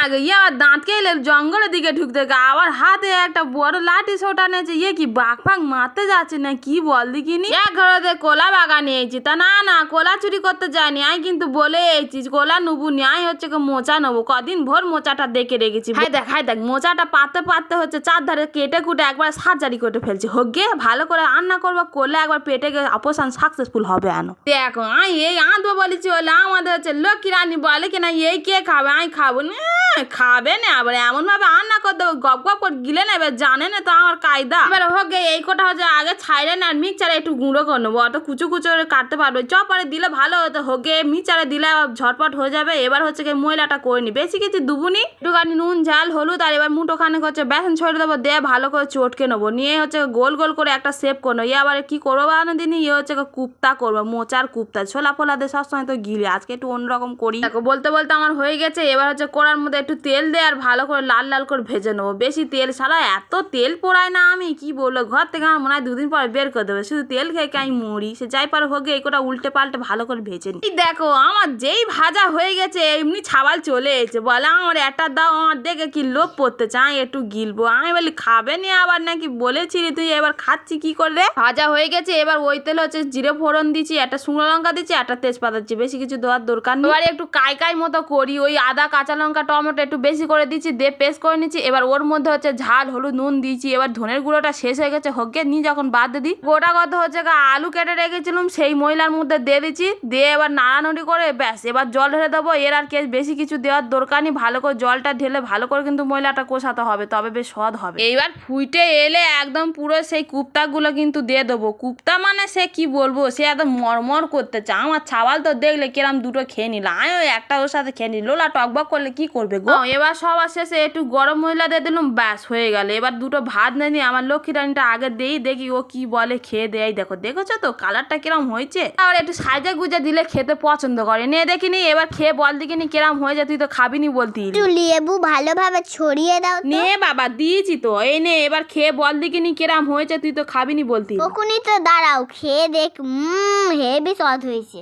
গো ইয়ে আবার দাঁতকে এলে জঙ্গলের দিকে ঢুকতে গা আবার হাতে একটা বড় লাঠি সোটা নিয়েছে ইয়ে কি বাঘ ফাঁক মারতে যাচ্ছে না কি বল দেখিনি এক ঘরেতে কোলা বাগানে এইছি তা না কোলা চুরি করতে যায়নি আমি কিন্তু বলে এইছি কোলা নুবু ন্যায় হচ্ছে মোচা নেবো কদিন ভোর মোচাটা দেখে রেখেছি হাই দেখ মোচাটা পাততে হচ্ছে চারধারে কেটে কুটে একবার সার্জারি করে ফেলছি হোক গে ভালো করে রান্না করবো করলে একবার পেটে গিয়ে অপারেশন সাকসেসফুল হবে আনো দেখো আমি এই আনবো বলেছি বলে আমাদের হচ্ছে লক্ষ্মী রানী বলে কিনা এই কে খাবে আমি খাবো না খাবে না আবার এমন ভাবে রান্না করে দেবো গপ গপ করে গিলে নেবে জানে না তো আমার কায়দা এবার হোক গে এই কোটা হচ্ছে আগে ছাইড়ে না আর মিক্সারে একটু গুঁড়ো করে নেবো অত কুচু করে কাটতে পারবে চপারে দিলে ভালো হতো হোক গে মিক্সারে দিলে ঝটপট হয়ে যাবে এবার হচ্ছে কি ময়লাটা করে নি বেশি কিছু দুবুনি একটুখানি নুন ঝাল হলুদ আর এবার মুঠোখানে হচ্ছে বেসন ছড়িয়ে দেবো দিয়ে ভালো করে চটকে নেবো নিয়ে হচ্ছে গোল করে একটা শেপ করে নেবো আবার কি করবো বানানো দিনই হচ্ছে কুপ্তা করবো মোচার কুপ্তা ছোলা ফোলা দিয়ে সবসময় তো গিলে আজকে একটু অন্যরকম করি দেখো বলতে আমার হয়ে গেছে এবার হচ্ছে কড়ার মধ্যে একটু তেল দিয়ে আর ভালো করে লাল করে ভেজে নেবো বেশি তেল ছাড়া এত তেল পোড়ায় না আমি কি বলবো ঘর থেকে আমার মনে হয় দুদিন পরে বের করে দেবে শুধু তেল খেয়ে আমি মরি সে যাই পারে হোক এই কোটা উল্টে পাল্টে ভালো করে ভেজে নি দেখো আমার যেই ভাজা হয়ে গেছে এমনি ছাবাল চলে এসেছে বলে আমার একটা দাও আমার দেখে কি লোভ পড়তে চাই একটু গিলবো আমি বলি খাবে নি আবার নাকি বলেছিলি তুই এবার খাচ্ছি কি করলে ভাজা হয়ে গেছে এবার ওই তেল হচ্ছে জিরে ফোড়ন দিচ্ছি একটা শুকনো লঙ্কা দিচ্ছি একটা তেজপাতা দিচ্ছি বেশি কিছু দেওয়ার দরকার নেই এবার একটু কাই মতো করি ওই আদা কাঁচা লঙ্কা টমেটো একটু বেশি করে দিচ্ছি দিয়ে পেস্ট করে নিচ্ছি এবার ওর মধ্যে হচ্ছে ঝাল হলুদ নুন দিয়েছি এবার ধনের গুঁড়োটা শেষ হয়ে গেছে হোক নিয়ে যখন বাদ দিই গোটা কত হচ্ছে আলু কেটে রেখেছিলাম সেই ময়লার মধ্যে দিয়ে দিচ্ছি দিয়ে এবার নাড়ানুড়ি করে ব্যাস এবার জল ঢেলে দেবো এর আর বেশি কিছু দেওয়ার দরকার নেই ভালো করে জলটা ঢেলে ভালো করে কিন্তু ময়লাটা কষাতে হবে তবে বেশ স্বাদ হবে এইবার ফুটে এলে একদম পুরো সেই কুপ্তাগুলো কিন্তু দিয়ে দেবো কুপ্তা মানে সে কি বলবো সে একদম মরমর করতে চায় আমার ছাওয়াল তো দেখলে কিরম দুটো খেয়ে নিলাম আমি ওই একটা ওর সাথে খেয়ে নিল লোলা টকবক করলে কি করবে গো এবার সবার শেষে একটু গরম ময়লা দিয়ে দিলাম ব্যাস হয়ে গেল এবার দুটো ভাত নিয়ে আমার লক্ষ্মী রানীটা আগে দেই দেখি ও কি বলে খেয়ে দেয় দেখেছো তো কালারটা কিরম হয়েছে আর একটু সাইজে গুজে দিলে খেতে পছন্দ করে নে দেখিনি এবার খেয়ে বল দেখিনি কিরম হয়েছে তুই তো খাবিনি বলতি লেবু ভালোভাবে ছড়িয়ে দাও নে বাবা দিয়েছি তো এই নে এবার খেয়ে বল দেখিনি কিরম হয়েছে তুই তো খাবিনি বলতি তখনই তো দাঁড়াও খেয়ে দেখ হেভি স্বাদ হয়েছে